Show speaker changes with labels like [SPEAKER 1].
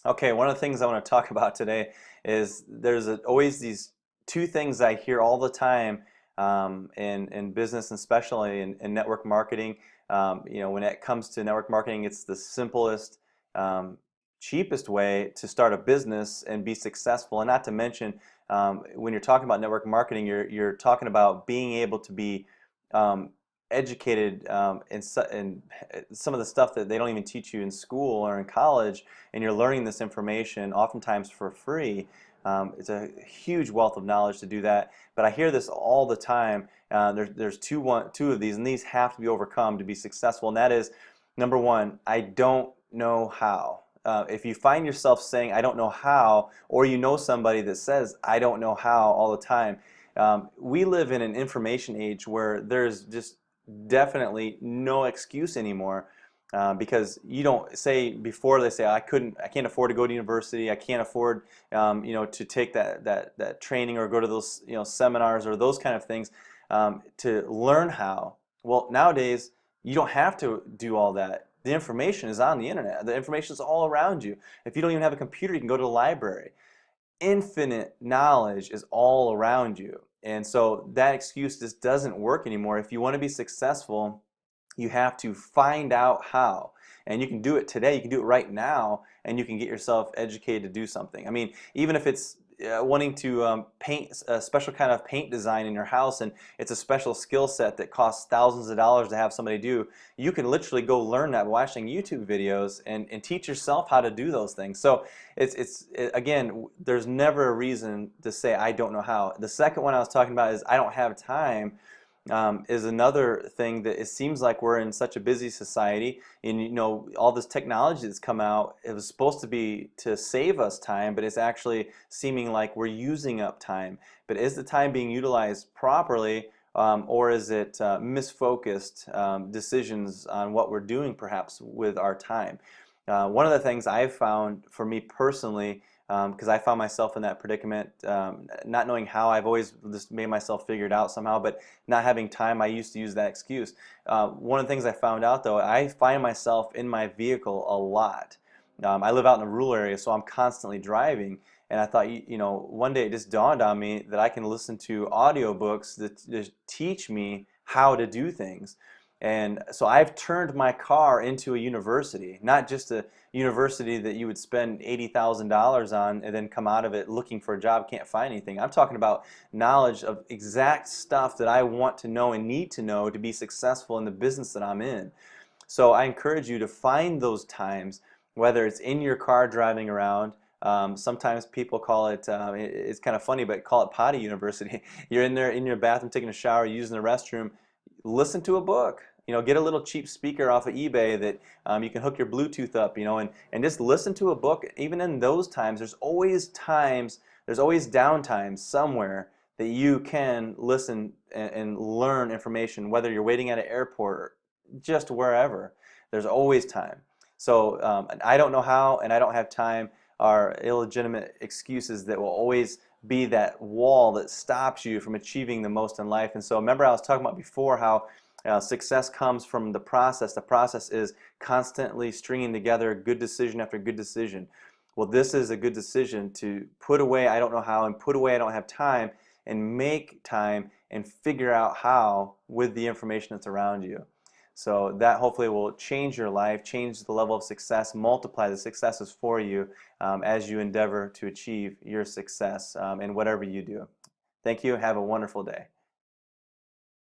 [SPEAKER 1] Okay, one of the things I want to talk about today is always these two things I hear all the time in business and especially in network marketing. When it comes to network marketing, it's the simplest, um, cheapest way to start a business and be successful. And not to mention, when you're talking about network marketing, you're talking about being able to be um, educated in some of the stuff that they don't even teach you in school or in college, and you're learning this information oftentimes for free. It's a huge wealth of knowledge to do that. But I hear this all the time. There's two of these, and these have to be overcome to be successful. And that is, number one, I don't know how. If you find yourself saying, I don't know how, or you know somebody that says, I don't know how all the time, we live in an information age where there's just definitely no excuse anymore, because you don't say before they say I can't afford to go to university, I can't afford to take that training or go to those seminars or those kind of things to learn how. Well, nowadays you don't have to do all that. The information is on the internet. The information is all around you. If you don't even have a computer, you can go to the library. Infinite knowledge is all around you. And so that excuse just doesn't work anymore. If you want to be successful, you have to find out how. And you can do it today, you can do it right now, and you can get yourself educated to do something. I mean, even if it's wanting to paint a special kind of paint design in your house, and it's a special skill set that costs thousands of dollars to have somebody do, you can literally go learn that by watching YouTube videos and teach yourself how to do those things. So again, there's never a reason to say I don't know how. The second one I was talking about is I don't have time. Is another thing that it seems like we're in such a busy society, and all this technology that's come out, it was supposed to be to save us time, but it's actually seeming like we're using up time. But is the time being utilized properly, or is it misfocused decisions on what we're doing perhaps with our time? One of the things I've found for me personally, because I found myself in that predicament, not knowing how. I've always just made myself figure it out somehow, but not having time, I used to use that excuse. One of the things I found out though, I find myself in my vehicle a lot. I live out in a rural area, so I'm constantly driving. And I thought, one day it just dawned on me that I can listen to audiobooks that just teach me how to do things. And so I've turned my car into a university, not just a university that you would spend $80,000 on and then come out of it looking for a job, can't find anything. I'm talking about knowledge of exact stuff that I want to know and need to know to be successful in the business that I'm in. So I encourage you to find those times, whether it's in your car driving around. Sometimes people call it, it's kind of funny, but call it potty university. You're in there in your bathroom taking a shower, using the restroom, listen to a book. Get a little cheap speaker off of eBay that you can hook your Bluetooth up, and just listen to a book. Even in those times, there's always downtime somewhere that you can listen and learn information, whether you're waiting at an airport or just wherever. There's always time. So I don't know how and I don't have time are illegitimate excuses that will always be that wall that stops you from achieving the most in life. And so remember I was talking about before how success comes from the process. The process is constantly stringing together good decision after good decision. Well, this is a good decision to put away I don't know how and put away I don't have time and make time and figure out how with the information that's around you. So that hopefully will change your life, change the level of success, multiply the successes for you as you endeavor to achieve your success in whatever you do. Thank you. Have a wonderful day.